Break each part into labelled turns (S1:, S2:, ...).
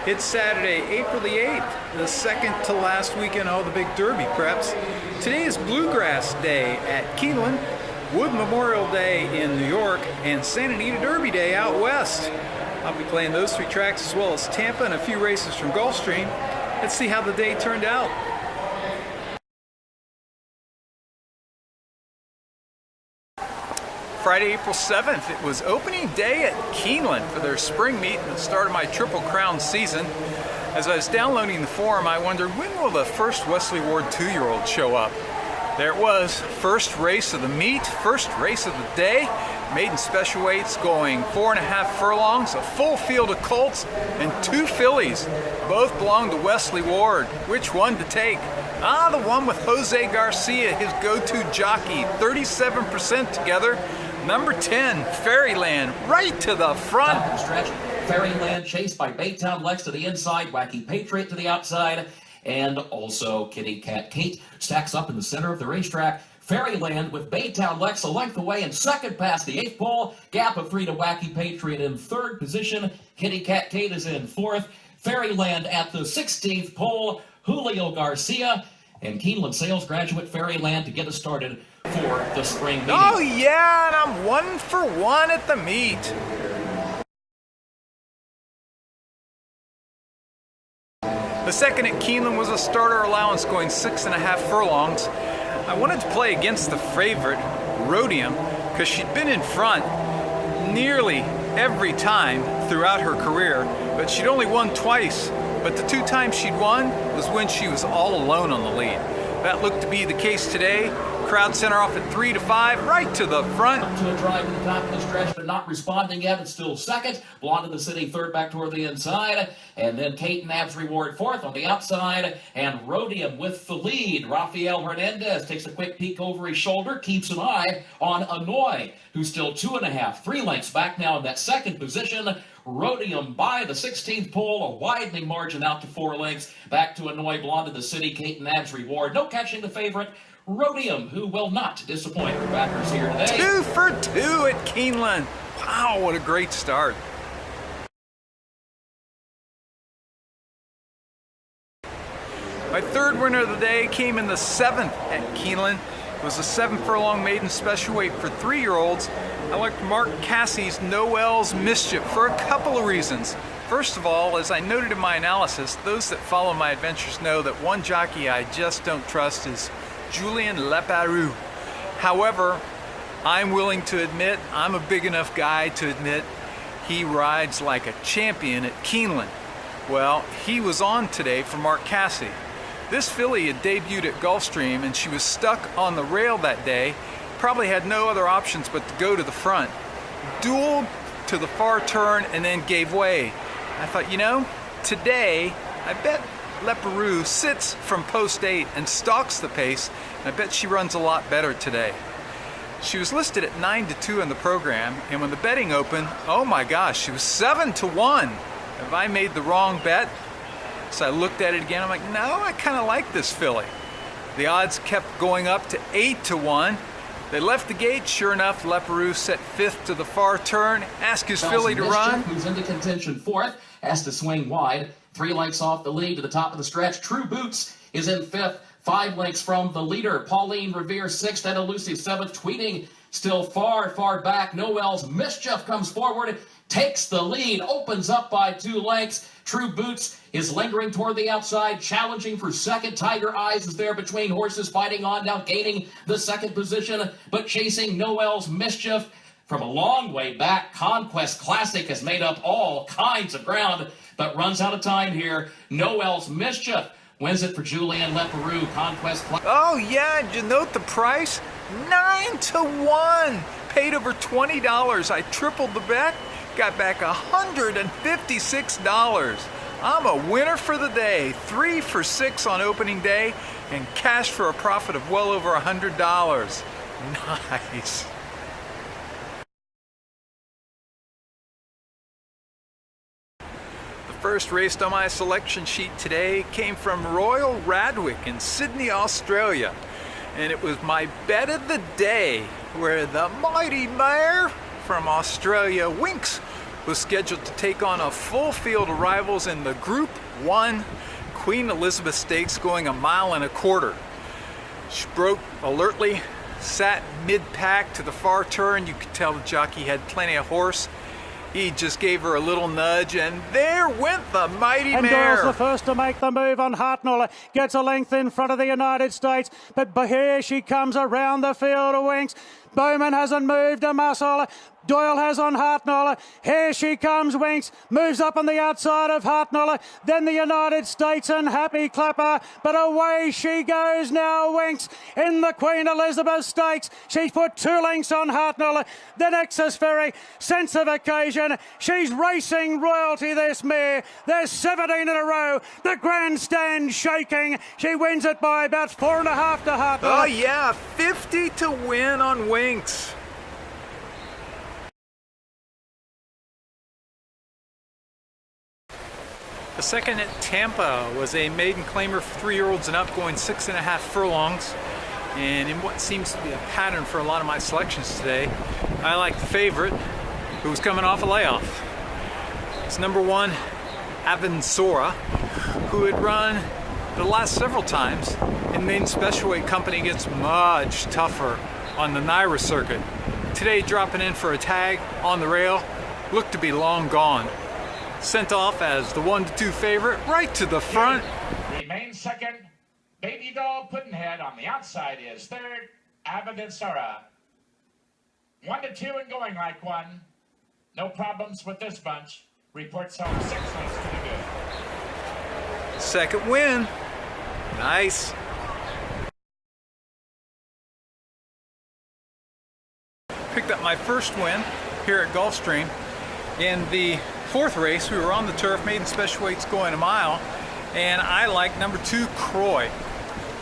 S1: It's Saturday, April the 8th, the second to last weekend of all the big Derby preps. Today is Bluegrass Day at Keeneland, Wood Memorial Day in New York, and Santa Anita Derby Day out west. I'll be playing those three tracks as well as Tampa and a few races from Gulfstream. Let's see how the day turned out. Friday, April 7th, it was opening day at Keeneland for their spring meet and the start of my Triple Crown season. As I was downloading the forum, I wondered, when will the first Wesley Ward 2-year-old show up? There it was, first race of the meet, first race of the day. Maiden special weights going 4.5 furlongs, a full field of colts, and 2 fillies. Both belong to Wesley Ward. Which one to take? The one with Jose Garcia, his go-to jockey, 37% together. Number 10, Fairyland, right to the front.
S2: Top of the stretch, Fairyland chased by Baytown Lex to the inside, Wacky Patriot to the outside, and also Kitty Cat Kate stacks up in the center of the racetrack. Fairyland with Baytown Lex a length away in second past the 8th pole. Gap of 3 to Wacky Patriot in third position. Kitty Cat Kate is in fourth. Fairyland at the 16th pole. Julio Garcia and Keeneland sales graduate Fairyland to get us started for the spring meeting.
S1: Oh yeah, and I'm 1 for 1 at the meet. The second at Keeneland was a starter allowance going 6.5 furlongs. I wanted to play against the favorite, Rhodium, because she'd been in front nearly every time throughout her career, but she'd only won twice. But the 2 times she'd won was when she was all alone on the lead. That looked to be the case today. Crowd center off at 3 to 5, right to the front.
S2: Up to a drive to the top of the stretch, but not responding yet. It's still second. Blonde in the city, third back toward the inside. And then Kate and Abs Reward fourth on the outside. And Rhodium with the lead. Rafael Hernandez takes a quick peek over his shoulder, keeps an eye on Anoy, who's still 2.5, 3 lengths back now in that second position. Rhodium by the 16th pole, a widening margin out to 4 lengths. Back to Anoy, Blonde in the city, Kate and Abs Reward. No catching the favorite, Rhodium, who will not disappoint her backers here today.
S1: 2 for 2 at Keeneland. Wow, what a great start. My third winner of the day came in the 7th at Keeneland. It was a 7 furlong maiden special weight for 3-year-olds. I liked Mark Cassie's Noel's Mischief for a couple of reasons. First of all, as I noted in my analysis, those that follow my adventures know that one jockey I just don't trust is Julien Leparoux. However, I'm willing to admit, I'm a big enough guy to admit, he rides like a champion at Keeneland. Well, he was on today for Mark Cassie. This filly had debuted at Gulfstream and she was stuck on the rail that day, probably had no other options but to go to the front. Dueled to the far turn and then gave way. I thought, you know, today, I bet Leparoux sits from post 8 and stalks the pace, and I bet she runs a lot better today. She was listed at 9 to 2 in the program, and when the betting opened, oh my gosh, she was 7 to 1. Have I made the wrong bet? So I looked at it again, I'm like, no, I kind of like this filly. The odds kept going up to 8 to 1. They left the gate, sure enough, Leparoux set 5th to the far turn, asked his filly to run.
S2: Who's into contention fourth, has to swing wide. 3 lengths off the lead to the top of the stretch. True Boots is in 5th, 5 lengths from the leader. Pauline Revere 6th and Elusive 7th. Tweeting still far, far back. Noel's Mischief comes forward, takes the lead, opens up by 2 lengths. True Boots is lingering toward the outside, challenging for second. Tiger Eyes is there between horses, fighting on, now gaining the second position, but chasing Noel's Mischief. From a long way back, Conquest Classic has made up all kinds of ground, but runs out of time here. Noel's Mischief wins it for Julien Leparoux. Conquest Classic.
S1: Oh yeah, did you note the price? 9 to 1. Paid over $20. I tripled the bet, got back $156. I'm a winner for the day. 3 for 6 on opening day and cash for a profit of well over $100. Nice. First raced on my selection sheet today came from Royal Radwick in Sydney, Australia. And it was my bet of the day where the mighty mare from Australia, Winx, was scheduled to take on a full field of rivals in the Group 1 Queen Elizabeth Stakes, going 1.25 miles. She broke alertly, sat mid-pack to the far turn. You could tell the jockey had plenty of horse. He just gave her a little nudge, and there went the mighty
S3: and
S1: mare.
S3: Doyle's the first to make the move on Hartnell. Gets a length in front of the United States, but here she comes around the field of Winks. Bowman hasn't moved a muscle. Doyle has on Hartnell. Here she comes, Winks. Moves up on the outside of Hartnell. Then the United States and Happy Clapper. But away she goes now, Winks, in the Queen Elizabeth Stakes. She's put 2 lengths on Hartnell. The Nexus Ferry, Sense of Occasion. She's racing royalty, this mare. There's 17 in a row. The grandstand shaking. She wins it by about 4.5 to Hartnell.
S1: Oh yeah, 50 to win on Winks. The second at Tampa was a maiden claimer for 3-year-olds and up, going 6.5 furlongs. And in what seems to be a pattern for a lot of my selections today, I like the favorite, who was coming off a layoff. It's number 1, Avansora, who had run the last several times in maiden special weight company against much tougher on the Naira circuit. Today dropping in for a tag on the rail, looked to be long gone. Sent off as the 1-2 favorite, right to the front.
S4: Remains second. Baby Doll Puddinhead on the outside is third. Avansora. 1-2 and going like one. No problems with this bunch. Reports home 6 lengths to the good.
S1: Second win. Nice. Picked up my first win here at Gulfstream. In the 4th race, we were on the turf, maiden special weights going 1 mile, and I like number 2, Croy.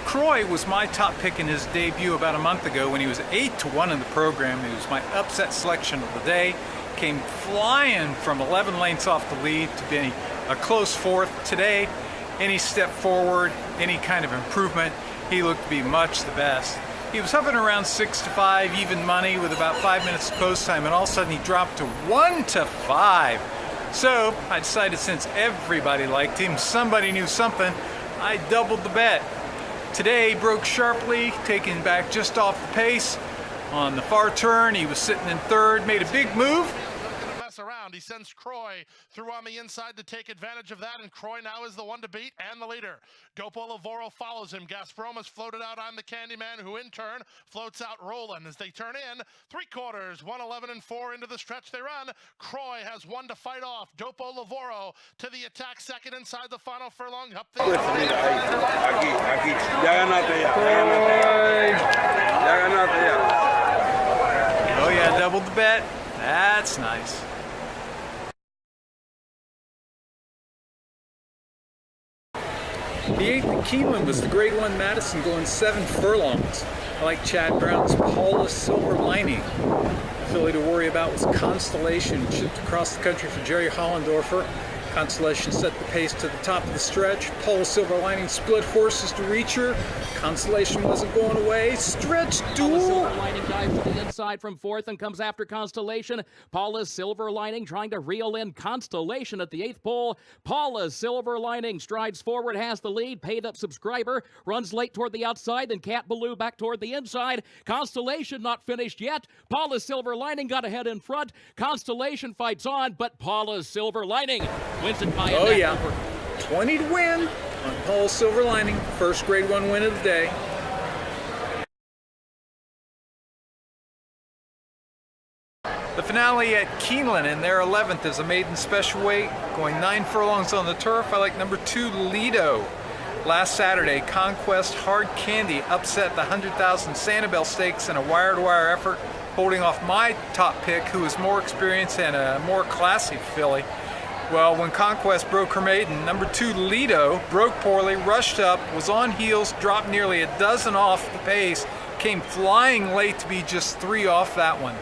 S1: Croy was my top pick in his debut about a month ago when he was 8 to 1 in the program. He was my upset selection of the day. Came flying from 11 lengths off the lead to be a close 4th. Today, any step forward, any kind of improvement, he looked to be much the best. He was hovering around 6 to 5, even money, with about 5 minutes post time, and all of a sudden he dropped to 1 to 5. So I decided, since everybody liked him, somebody knew something, I doubled the bet. Today he broke sharply, taking back just off the pace. On the far turn, he was sitting in 3rd, made a big move.
S5: Around. He sends Croy through on the inside to take advantage of that, and Croy now is the one to beat and the leader. Dopo Lavoro follows him. Gazprom has floated out on the Candyman, who in turn floats out Roland as they turn in 3/4, 1:11 and 4 into the stretch they run. Croy has 1 to fight off. Dopo Lavoro to the attack, second inside the final furlong. Up the
S1: Oh yeah, doubled the bet. That's nice. The 8th at Keeneland was the Grade 1 Madison, going 7 furlongs. I like Chad Brown's Paula's Silver Lining. The filly to worry about was Constellation, shipped across the country for Jerry Hollendorfer. Constellation set the pace to the top of the stretch. Paula's Silver Lining split horses to reach her. Constellation wasn't going away. Stretch duel.
S2: Paula's Silver Lining dives to the inside from 4th and comes after Constellation. Paula's Silver Lining trying to reel in Constellation at the 8th pole. Paula's Silver Lining strides forward, has the lead. Paid up subscriber runs late toward the outside, then Cat Ballou back toward the inside. Constellation not finished yet. Paula's Silver Lining got ahead in front. Constellation fights on, but Paula's Silver Lining wins it by a neck over.
S1: 20 to win on Paul's Silver Lining. First Grade 1 win of the day. The finale at Keeneland in their 11th is a maiden special weight, going 9 furlongs on the turf. I like number 2, Lido. Last Saturday, Conquest Hard Candy upset the 100,000 Sanibel Stakes in a wire-to-wire effort, holding off my top pick, who is more experienced and a more classy filly. Well, when Conquest broke her maiden, number 2, Lido, broke poorly, rushed up, was on heels, dropped nearly a dozen off the pace, came flying late to be just 3 off that one.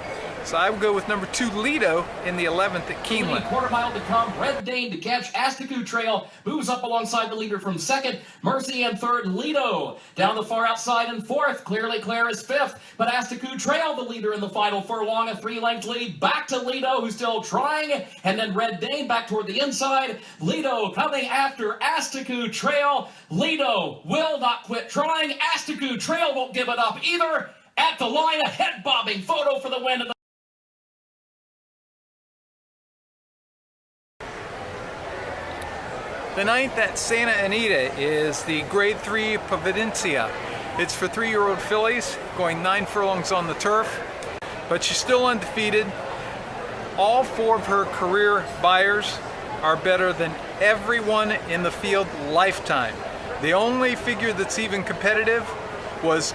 S1: So I would go with number 2, Lido, in the 11th at Keeneland.
S2: Quarter mile to come. Red Dane to catch. Astaku Trail moves up alongside the leader from second. Mercy in third. Lido down the far outside in fourth. Clearly Claire is fifth, but Astaku Trail the leader in the final furlong. A 3-length lead back to Lido, who's still trying, and then Red Dane back toward the inside. Lido coming after Astaku Trail. Lido will not quit trying. Astaku Trail won't give it up either. At the line, a head-bobbing photo for the win.
S1: The 9th at Santa Anita is the Grade 3 Providencia. It's for 3-year-old fillies, going 9 furlongs on the turf, but she's still undefeated. All 4 of her career buyers are better than everyone in the field lifetime. The only figure that's even competitive was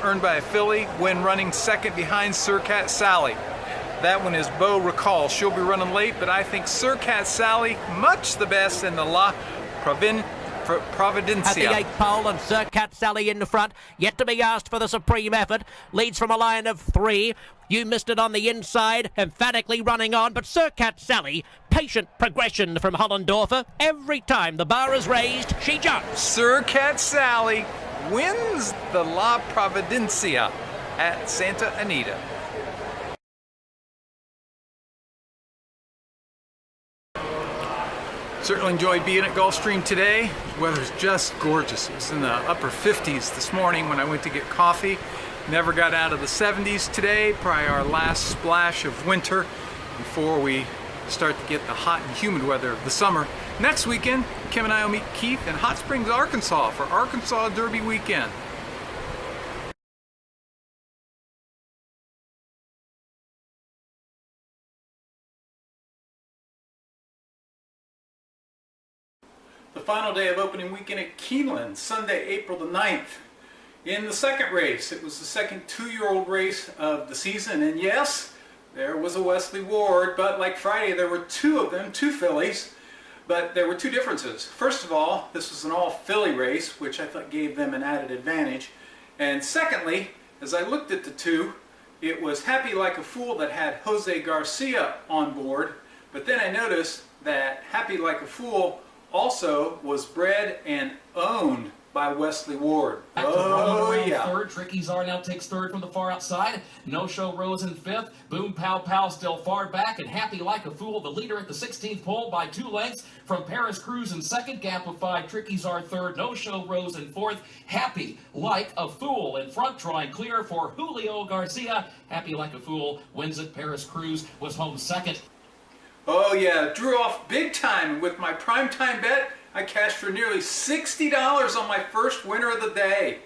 S1: earned by a filly when running second behind Sir Cat Sally. That one is Beau Recall. She'll be running late, but I think Sir Cat Sally much the best in the La Providencia.
S6: At the 8th pole, and Sir Cat Sally in the front, yet to be asked for the supreme effort. Leads from a line of 3. You missed it on the inside, emphatically running on, but Sir Cat Sally, patient progression from Hollendorfer. Every time the bar is raised, she jumps.
S1: Sir Cat Sally wins the La Providencia at Santa Anita. Certainly enjoyed being at Gulfstream today. The weather's just gorgeous. It was in the upper 50s this morning when I went to get coffee. Never got out of the 70s today, probably our last splash of winter before we start to get the hot and humid weather of the summer. Next weekend, Kim and I will meet Keith in Hot Springs, Arkansas for Arkansas Derby weekend. The final day of opening weekend at Keeneland, Sunday, April the 9th. In the second race, it was the second 2-year-old race of the season, and yes, there was a Wesley Ward, but like Friday, there were 2 of them, 2 fillies, but there were 2 differences. First of all, this was an all-filly race, which I thought gave them an added advantage, and secondly, as I looked at the 2, it was Happy Like a Fool that had Jose Garcia on board, but then I noticed that Happy Like a Fool also was bred and owned by Wesley Ward. Oh, yeah.
S2: Third, Tricky Czar now takes third from the far outside. No Show Rose in fifth. Boom Pow Pow still far back, and Happy Like a Fool, the leader at the 16th pole by 2 lengths from Paris Cruz in second. Gap of 5. Tricky Czar third. No Show Rose in fourth. Happy Like a Fool in front, drawing clear for Julio Garcia. Happy Like a Fool wins it. Paris Cruz was home second.
S1: Oh yeah, drew off big time with my primetime bet. I cashed for nearly $60 on my first winner of the day.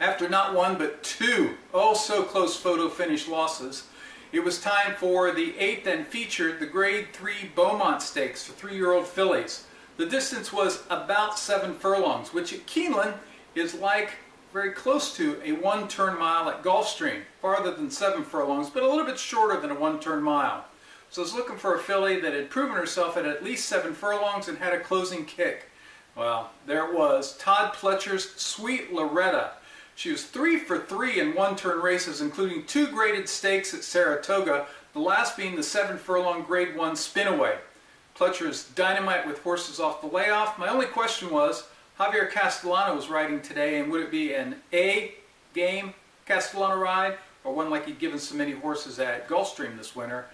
S1: After not 1 but 2 oh so close photo finish losses, it was time for the 8th and featured the Grade 3 Beaumont Stakes for 3-year-old fillies. The distance was about 7 furlongs, which at Keeneland is like very close to a 1-turn mile at Gulfstream, farther than 7 furlongs, but a little bit shorter than a 1-turn mile. So I was looking for a filly that had proven herself at least 7 furlongs and had a closing kick. Well, there it was, Todd Pletcher's Sweet Loretta. She was 3 for 3 in 1-turn races, including 2 graded stakes at Saratoga, the last being the 7-furlong Grade 1 Spinaway. Pletcher's dynamite with horses off the layoff. My only question was, Javier Castellano was riding today, and would it be an A-game Castellano ride, or one like he'd given so many horses at Gulfstream this winter?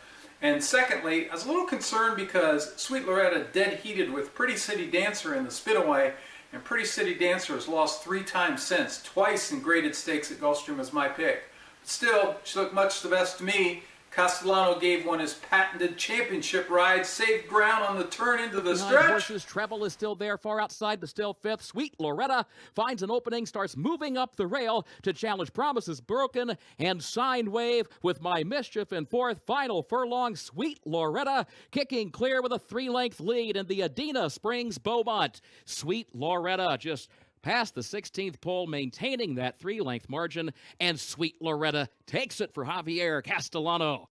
S1: And secondly, I was a little concerned because Sweet Loretta dead heated with Pretty City Dancer in the Spinaway, and Pretty City Dancer has lost 3 times since, twice in graded stakes at Gulfstream as my pick. But still, she looked much the best to me. Castellano gave one his patented championship ride, saved ground on the turn into the stretch.
S2: Horses, Treble is still there, far outside, but still fifth. Sweet Loretta finds an opening, starts moving up the rail to challenge Promises Broken and Sine Wave with My Mischief in fourth. Final furlong, Sweet Loretta kicking clear with a 3-length lead in the Adena Springs Beaumont. Sweet Loretta just past the 16th pole, maintaining that 3-length margin, and Sweet Loretta takes it for Javier Castellano.